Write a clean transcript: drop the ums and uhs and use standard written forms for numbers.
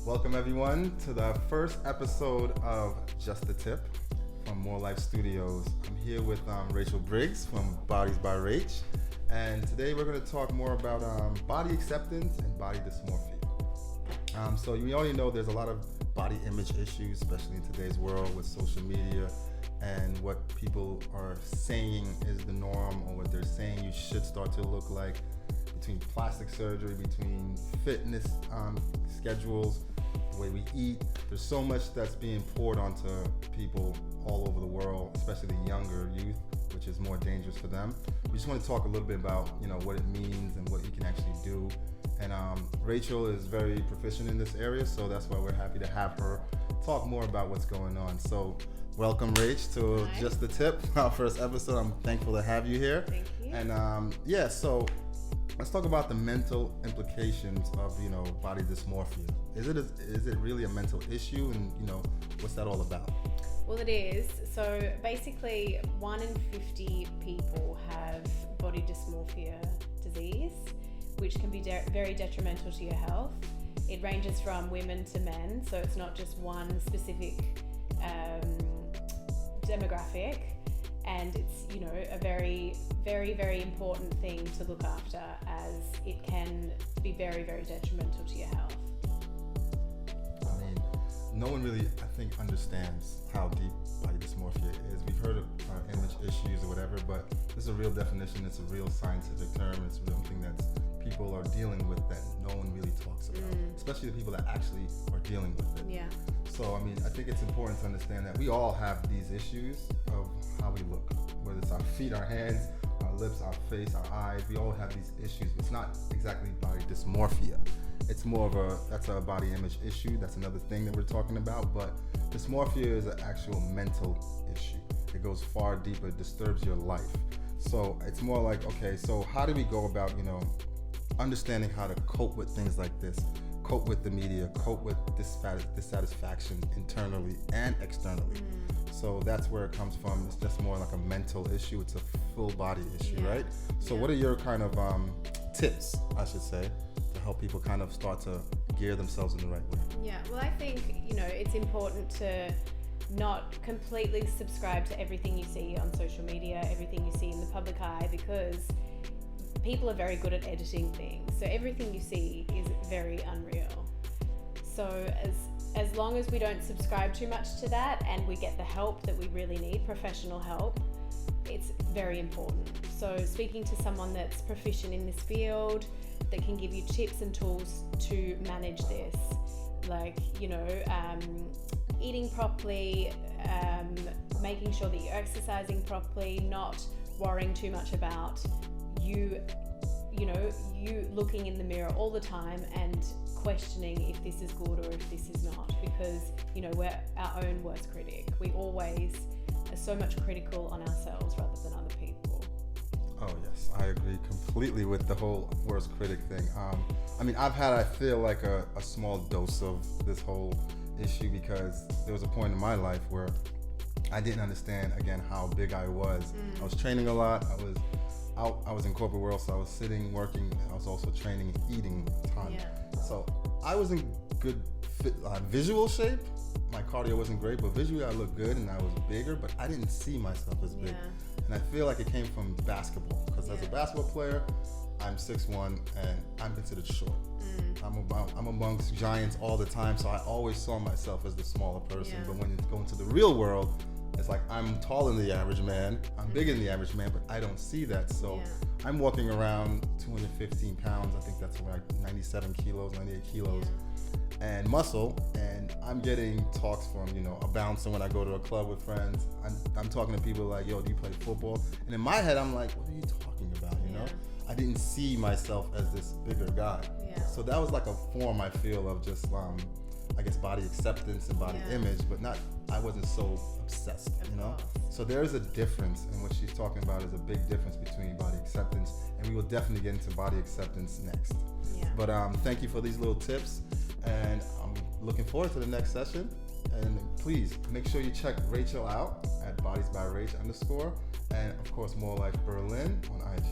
Welcome everyone to the first episode of Just the Tip from More Life Studios. I'm here with Rachel Briggs from Bodies By Rach, and today we're going to talk more about body acceptance and body dysmorphia. So we already know there's a lot of body image issues, especially in today's world with social media and what people are saying is the norm, or what they're saying you should start to look like, between plastic surgery, between fitness schedules, the way we eat. There's so much that's being poured onto people all over the world, especially the younger youth, which is more dangerous for them. We just want to talk a little bit about, what it means and what you can actually do. And Rachel is very proficient in this area, so that's why we're happy to have her talk more about what's going on. So welcome, Rach, to Hi. Just the Tip, our first episode. I'm thankful to have you here. Thank you. And so let's talk about the mental implications of, body dysmorphia. Is it really a mental issue, and what's that all about? Well, it is. So basically, 1 in 50 people have body dysmorphia disease, which can be very detrimental to your health. It ranges from women to men, so it's not just one specific demographic, and it's a very, very, very important thing to look after, as it can be very, very detrimental to your health. I mean, no one really, I think, understands how deep body dysmorphia is. We've heard of image issues or whatever, but this is a real definition. It's a real scientific term. It's something that people are dealing with that no one really talks about, especially the people that actually are dealing with it. Yeah. So, I think it's important to understand that we all have these issues of how we look, whether it's our feet, our hands, our lips, our face, our eyes. We all have these issues. It's not exactly body dysmorphia. It's more of that's a body image issue. That's another thing that we're talking about. But dysmorphia is an actual mental issue. It goes far deeper. It disturbs your life. So it's more like, okay, so how do we go about, understanding how to cope with things like this? Cope with the media, cope with dissatisfaction internally and externally. So that's where it comes from. It's just more like a mental issue. It's a full body issue, right? So what are your kind of tips, I should say, to help people kind of start to gear themselves in the right way? Yeah, well, I think, it's important to not completely subscribe to everything you see on social media, everything you see in the public eye, because people are very good at editing things. So everything you see is very unreal. So as long as we don't subscribe too much to that, and we get the help that we really need, professional help, it's very important. So speaking to someone that's proficient in this field, that can give you tips and tools to manage this, like, eating properly, making sure that you're exercising properly, not worrying too much about you looking in the mirror all the time and questioning if this is good or if this is not, because we're our own worst critic. We always are so much critical on ourselves rather than other people. Oh yes, I agree completely with the whole worst critic thing. I've had, I feel like a small dose of this whole issue, because there was a point in my life where I didn't understand, again, how big I was. I was training a lot. I was in corporate world, so I was sitting, working, and I was also training and eating a ton. Yeah. So I was in good visual shape. My cardio wasn't great, but visually I looked good and I was bigger, but I didn't see myself as big. And I feel like it came from basketball, because as a basketball player, I'm 6'1", and I'm considered short. I'm amongst giants all the time, so I always saw myself as the smaller person. But when you go into the real world, it's like I'm taller than the average man, I'm bigger than the average man, but I don't see that. So I'm walking around 215 pounds, I think that's like 97 kilos, 98 kilos, and muscle, and I'm getting talks from, a bouncer when I go to a club with friends. I'm talking to people like, yo, do you play football? And in my head, I'm like, what are you talking about, I didn't see myself as this bigger guy. So that was like a form, I feel, of just, I guess, body acceptance and body image, but I wasn't so obsessed, So there is a difference, and what she's talking about is a big difference between body acceptance, and we will definitely get into body acceptance next. But thank you for these little tips, and I'm looking forward to the next session. And please make sure you check Rachel out at Bodies by Rach _, and of course More Life Berlin on IG.